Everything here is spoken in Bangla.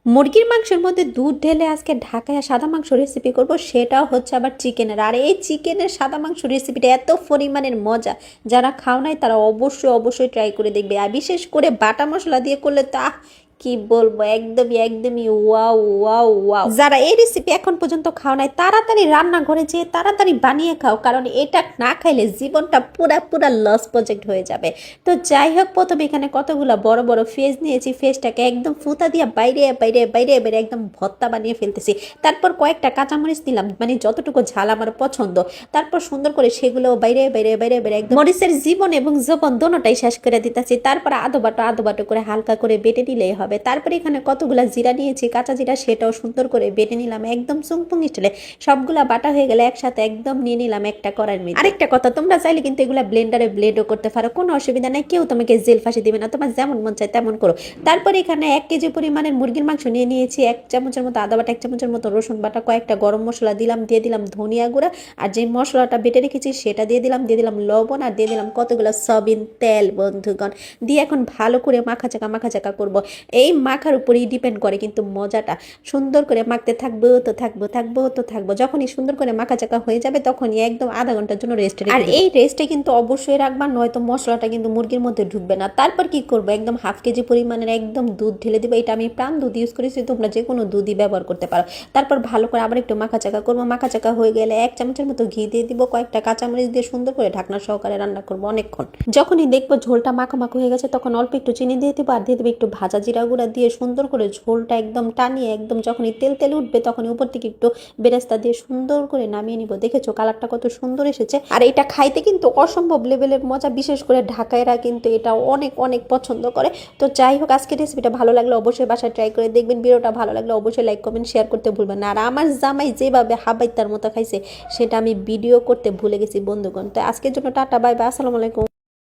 মুরগির মাংসের মধ্যে দুধ ঢেলে আজকে ঢাকায় সাদা মাংস রেসিপি করব, সেটাও হচ্ছে আবার চিকেনের। আর এই চিকেনের সাদা মাংস রেসিপিটা এত পরিমাণের মজা, যারা খাও নাই তারা অবশ্যই অবশ্যই ট্রাই করে দেখবে। আর বিশেষ করে বাটা মশলা দিয়ে করলে তা কি বলবো, একদমই একদমই ওয়াও ওয়াও ওয়াও। যারা এই রেসিপি এখন পর্যন্ত খাও নাই তাড়াতাড়ি রান্নাঘরে যেয়ে তাড়াতাড়ি বানিয়ে খাও, কারণ এটা না খাইলে জীবনটা পুরা পুরা লস প্রজেক্ট হয়ে যাবে। তো যাই হোক, প্রথমে এখানে কতগুলো বড় বড় ফেস নিয়েছি, ফেসটাকে একদম ফুতা দিয়ে বাইরে বাইরে বাইরে বাইরে একদম ভর্তা বানিয়ে ফেলতেছি। তারপর কয়েকটা কাঁচামরিচ নিলাম, মানে যতটুকু ঝাল আমার পছন্দ। তারপর সুন্দর করে সেগুলো বাইরে বাইরে বাইরে বাইরে একদম মরিচের জীবন এবং জবন দোনোটাই শেষ করে দিতেছি। তারপর আদো বাটো করে হালকা করে বেটে নিলেই হবে। তারপরে এখানে কতগুলা জিরা নিয়েছি, কাঁচা জিরা, সেটাও সুন্দর করে বেটে নিলাম একদম চুংপুং স্টাইলে। সবগুলা বাটা হয়ে গেলে একসাথে একদম নিয়ে নিলাম একটা কড়াইয়ের মধ্যে। আরেকটা কথা, তোমরা চাইলে কিন্তু এগুলা ব্লেন্ডারে ব্লেন্ডও করতে পারো, কোনো অসুবিধা নাই, কেউ তোমাকে জেল ফাঁসি দিবে না, তোমার যেমন মন চায় তেমন করো। তারপরে এখানে 1 কেজি পরিমাণের মুরগির মাংস নিয়ে নিয়েছি, 1 চামচের মতো আদা বাটা, 1 চামচের মতো রসুন বাটা, কয়েকটা গরম মশলা দিলাম, দিয়ে দিলাম ধনিয়া গুঁড়া, আর যে মশলাটা বেটে রেখেছি সেটা দিয়ে দিলাম লবণ, আর দিয়ে দিলাম কতগুলো সয়াবিন তেল বন্ধুগণ। দিয়ে এখন ভালো করে মাখা চাকা করব। এই মাখার উপরেই ডিপেন্ড করে কিন্তু মজাটা। সুন্দর করে মাখতে থাকবো। যখনই সুন্দর করে মাখা চাকা হয়ে যাবে তখনই একদম আধা ঘন্টার জন্য রেস্ট। আর এই রেস্টে কিন্তু অবশ্যই রাখবা, নয়তো মশলাটা কিন্তু মুরগির মধ্যে ঢুকবে না। তারপর কি করবো, একদম 1/2 কেজি পরিমাণের একদম দুধ ঢেলে দিবো। এটা আমি প্রাণ দুধ ইউজ করেছি, তোমরা যে কোনো দুধই ব্যবহার করতে পারো। তারপর ভালো করে আবার একটু মাখা চাকা করবো। মাখা চাকা হয়ে গেলে 1 চামচের মতো ঘি দিয়ে দিব, কয়েকটা কাঁচামরিচ দিয়ে সুন্দর করে ঢাকনা সহকারে রান্না করবো অনেকক্ষণ। যখনই দেখবো ঝোলটা মাখো হয়ে গেছে তখন অল্প একটু চিনি দিয়ে দিবো, আর দিয়ে দেবো একটু ভাজা জিরা গুঁড়া দিয়ে সুন্দর করে ঝোলটা একদম টানিয়ে একদম যখনই তেল উঠবে তখনই উপর থেকে একটু বেরেস্তা দিয়ে সুন্দর করে নামিয়ে নিব। দেখেছো কালারটা কত সুন্দর এসেছে। আর এটা খাইতে কিন্তু অসম্ভব লেভেলের মজা, বিশেষ করে ঢাকাইরা কিন্তু এটা অনেক অনেক পছন্দ করে। তো যাই হোক, আজকে রেসিপিটা ভালো লাগলে অবশ্যই বাসায় ট্রাই করে দেখবেন। ভিডিওটা ভালো লাগলে অবশ্যই লাইক কমেন্ট শেয়ার করতে ভুলবেন না। আর আমার জামাই যেভাবে হাবাইতার মতো খাইছে সেটা আমি ভিডিও করতে ভুলে গেছি বন্ধুগণ। তো আজকের জন্য টাটা, বাই বাই, আসসালামু আলাইকুম।